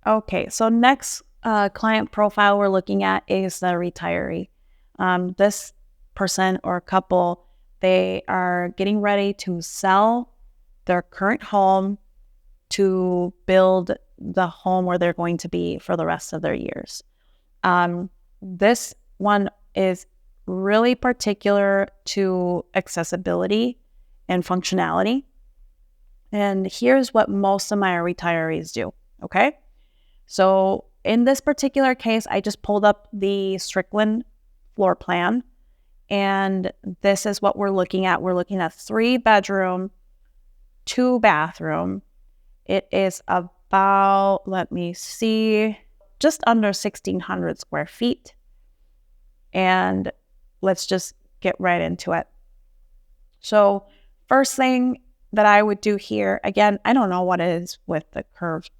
Okay, so next client profile we're looking at is the retiree. This person or couple, they are getting ready to sell their current home to build the home where they're going to be for the rest of their years. This one is really particular to accessibility and functionality. And here's what most of my retirees do, okay? So in this particular case, I just pulled up the Strickland floor plan, and this is what we're looking at. We're looking at 3-bedroom, 2-bathroom. It is about, let me see, just under 1,600 square feet. And let's just get right into it. So first thing that I would do here, again, I don't know what it is with the curved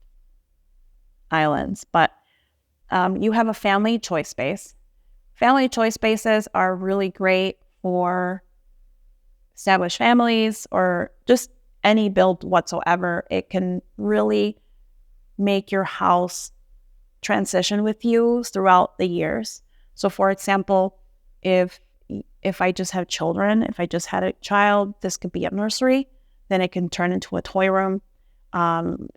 islands, but you have a family choice space. Family choice spaces are really great for established families or just any build whatsoever. It can really make your house transition with you throughout the years. So for example, if I just have children, if I just had a child, this could be a nursery, then it can turn into a toy room.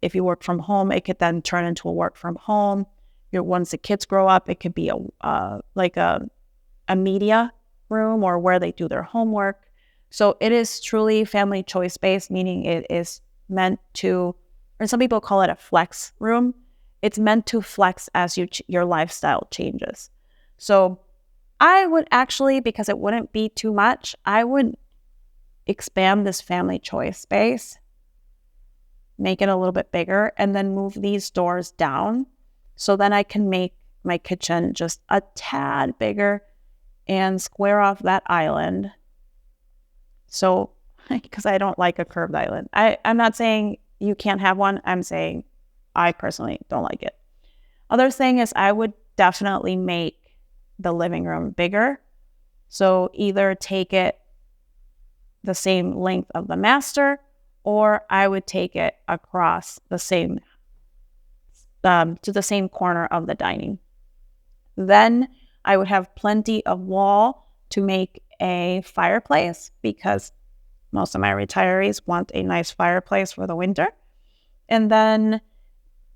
If you work from home, it could then turn into a work from home. Once the kids grow up, it could be a media room or where they do their homework. So it is truly family choice space, meaning it is meant to, or some people call it a flex room. It's meant to flex as your lifestyle changes. So I would actually, because it wouldn't be too much, I would expand this family choice space, make it a little bit bigger, and then move these doors down. So then I can make my kitchen just a tad bigger and square off that island. So, because I don't like a curved island. I'm not saying you can't have one. I'm saying I personally don't like it. Other thing is I would definitely make the living room bigger. So either take it the same length of the master, or I would take it across the same to the same corner of the dining. Then I would have plenty of wall to make a fireplace, because most of my retirees want a nice fireplace for the winter. And then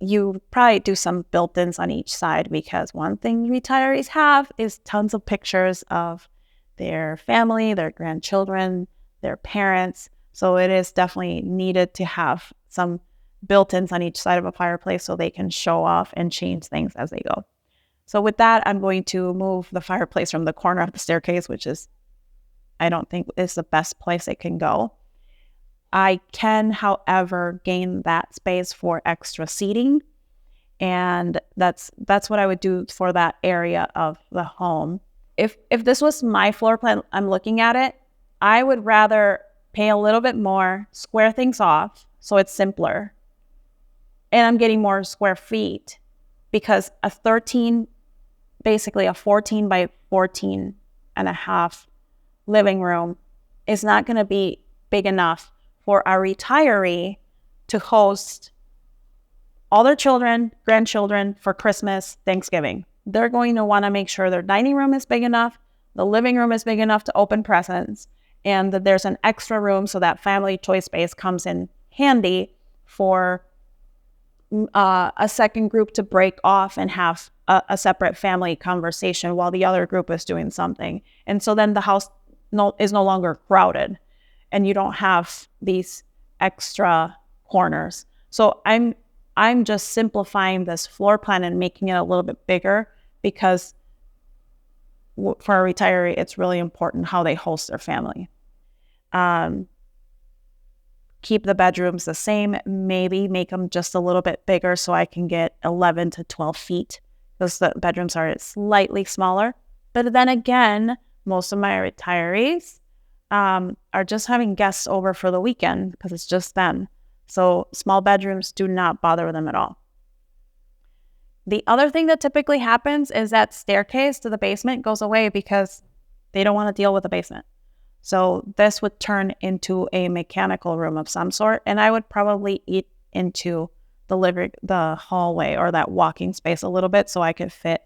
you probably do some built-ins on each side, because one thing retirees have is tons of pictures of their family, their grandchildren, their parents. So it is definitely needed to have some built-ins on each side of a fireplace so they can show off and change things as they go. So with that, I'm going to move the fireplace from the corner of the staircase, which is, I don't think is the best place it can go. I can, however, gain that space for extra seating. And that's what I would do for that area of the home. If this was my floor plan, I'm looking at it, I would rather pay a little bit more, square things off so it's simpler, and I'm getting more square feet, because basically a 14 by 14 and a half living room is not going to be big enough for a retiree to host all their children, grandchildren for Christmas, Thanksgiving. They're going to want to make sure their dining room is big enough, the living room is big enough to open presents, and that there's an extra room so that family choice space comes in handy for a second group to break off and have a separate family conversation while the other group is doing something. And so then the house is no longer crowded, and you don't have these extra corners. So I'm just simplifying this floor plan and making it a little bit bigger, because for a retiree, it's really important how they host their family. Keep the bedrooms the same, maybe make them just a little bit bigger so I can get 11 to 12 feet, because the bedrooms are slightly smaller. But then again, most of my retirees are just having guests over for the weekend, because it's just them. So small bedrooms do not bother them at all. The other thing that typically happens is that staircase to the basement goes away because they don't want to deal with the basement. So this would turn into a mechanical room of some sort, and I would probably eat into the hallway or that walking space a little bit so I could fit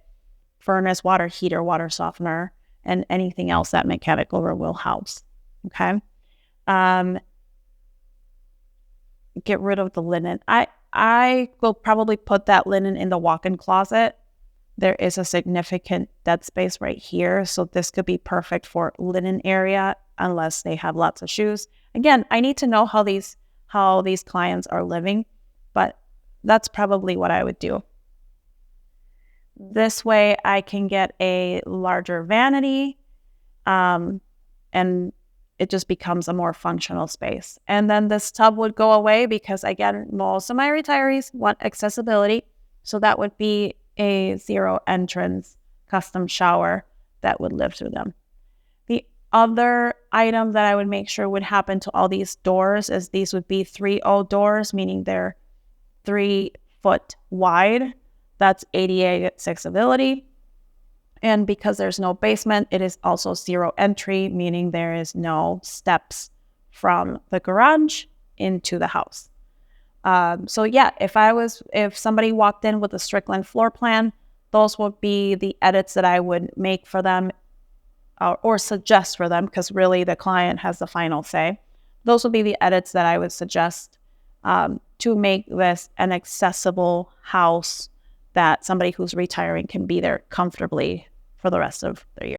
furnace, water heater, water softener, and anything else that mechanical room will house. Okay. Get rid of the linen. I will probably put that linen in the walk-in closet. There is a significant dead space right here, so this could be perfect for linen area unless they have lots of shoes. Again, I need to know how these clients are living, but that's probably what I would do. This way I can get a larger vanity, and it just becomes a more functional space. And then this tub would go away because, again, most of my retirees want accessibility. So that would be a zero entrance custom shower that would live through them. The other item that I would make sure would happen to all these doors is these would be 3.0 doors, meaning they're 3 foot wide. That's ADA accessibility. And because there's no basement, it is also zero entry, meaning there is no steps from the garage into the house. So yeah, if somebody walked in with a Strickland floor plan, those would be the edits that I would make for them or suggest for them, because really the client has the final say. Those would be the edits that I would suggest to make this an accessible house that somebody who's retiring can be there comfortably for the rest of their years.